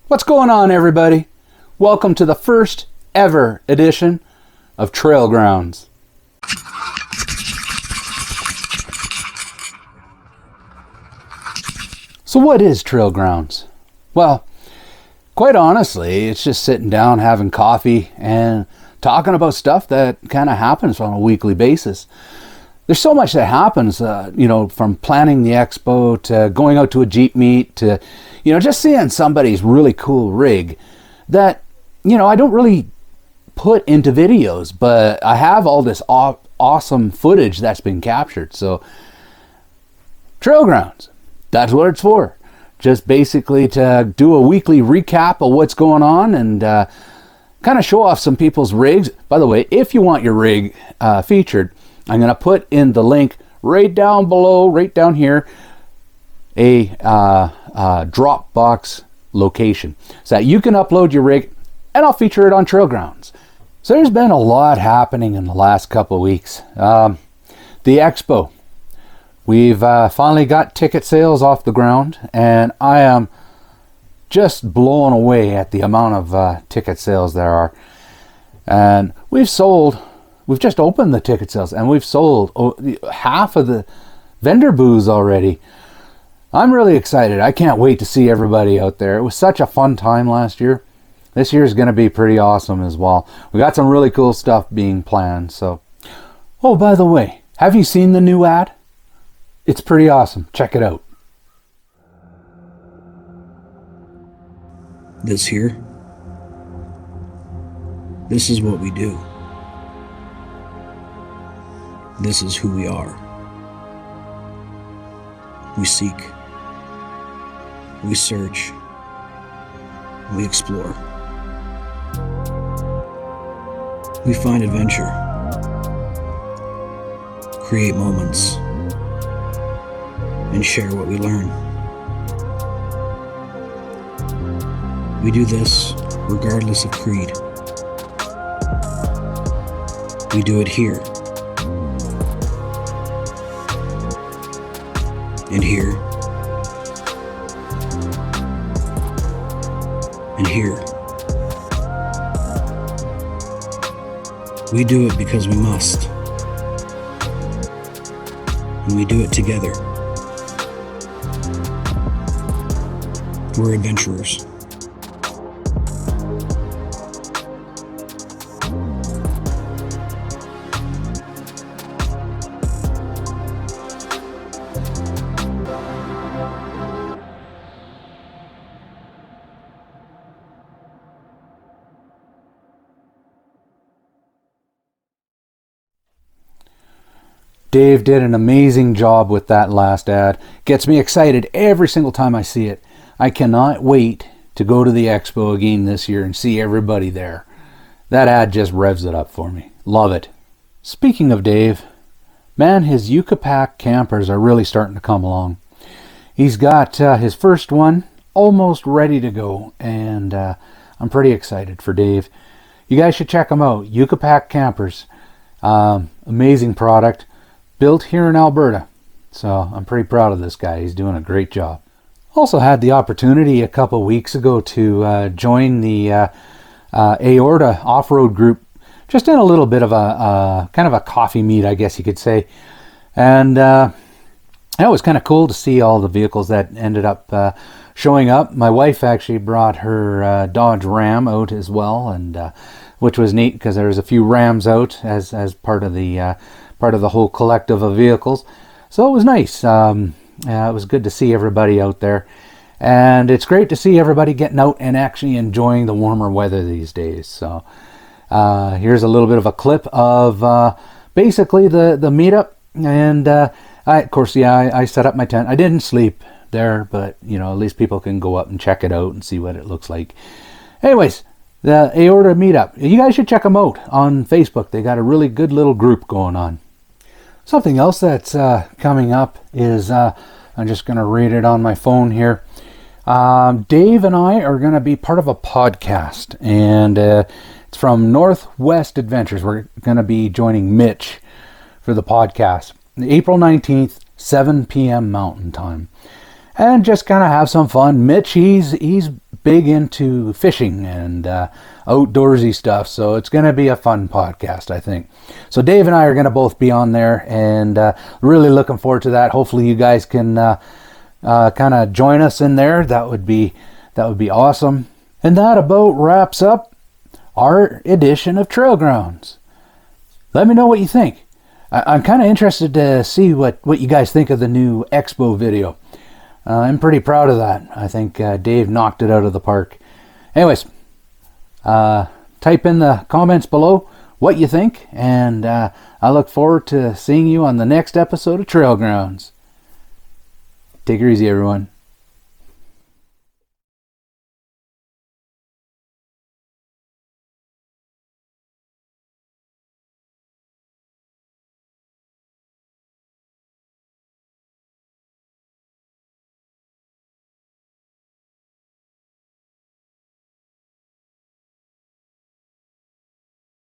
What's going on, everybody? Welcome to the first ever edition of Trail Groundz. So what is Trail Groundz? Well, quite honestly, it's just sitting down, having coffee, and talking about stuff that kind of happens on a weekly basis. There's so much that happens, from planning the expo to going out to a Jeep meet to, just seeing somebody's really cool rig that, I don't really put into videos, but I have all this awesome footage that's been captured. So, Trail Groundz, that's what it's for. Just basically to do a weekly recap of what's going on and kind of show off some people's rigs. By the way, if you want your rig featured, I'm going to put in the link right down below, right down here, a Dropbox location so that you can upload your rig and I'll feature it on Trail Groundz. So there's been a lot happening in the last couple of weeks. The Expo. We've finally got ticket sales off the ground, and I am just blown away at the amount of ticket sales there are. And we've just opened the ticket sales, and we've sold half of the vendor booths already. I'm really excited. I can't wait to see everybody out there. It was such a fun time last year. This year is going to be pretty awesome as well. We got some really cool stuff being planned. So, oh, by the way, have you seen the new ad? It's pretty awesome. Check it out. This here, this is what we do. This is who we are. We seek. We search. We explore. We find adventure. Create moments. And share what we learn. We do this regardless of creed. We do it here. And here. And here. We do it because we must. And we do it together. We're adventurers. Dave did an amazing job with that last ad. Gets me excited every single time I see it. I cannot wait to go to the Expo again this year and see everybody there. That ad just revs it up for me. Love it. Speaking of Dave, man, his Yucca Pac campers are really starting to come along. He's got his first one almost ready to go, and I'm pretty excited for Dave. You guys should check him out. Yucca Pac campers. Amazing product. Built here in Alberta. So I'm pretty proud of this guy. He's doing a great job. Also had the opportunity a couple weeks ago to join the AORTA off-road group, just in a little bit of a kind of a coffee meet, I guess you could say. And it was kind of cool to see all the vehicles that ended up showing up. My wife actually brought her Dodge Ram out as well, and which was neat because there was a few Rams out as part of the whole collective of vehicles. So it was nice. It was good to see everybody out there. And it's great to see everybody getting out and actually enjoying the warmer weather these days. So here's a little bit of a clip of basically the meetup. And I set up my tent. I didn't sleep there, but at least people can go up and check it out and see what it looks like. Anyways, the AORTA Meetup. You guys should check them out on Facebook. They got a really good little group going on. Something else that's coming up is, I'm just going to read it on my phone here. Dave and I are going to be part of a podcast, and it's from Northwest Adventures. We're going to be joining Mitch for the podcast. April 19th, 7 p.m. Mountain Time. And just kind of have some fun. Mitch, he's big into fishing and outdoorsy stuff, so it's going to be a fun podcast, I think. So Dave and I are going to both be on there, and really looking forward to that. Hopefully you guys can kind of join us in there. That would be awesome. And that about wraps up our edition of Trail Groundz. Let me know what you think. I'm kind of interested to see what you guys think of the new Expo video. I'm pretty proud of that. I think Dave knocked it out of the park. Anyways, type in the comments below what you think, and I look forward to seeing you on the next episode of Trail Groundz. Take it easy, everyone.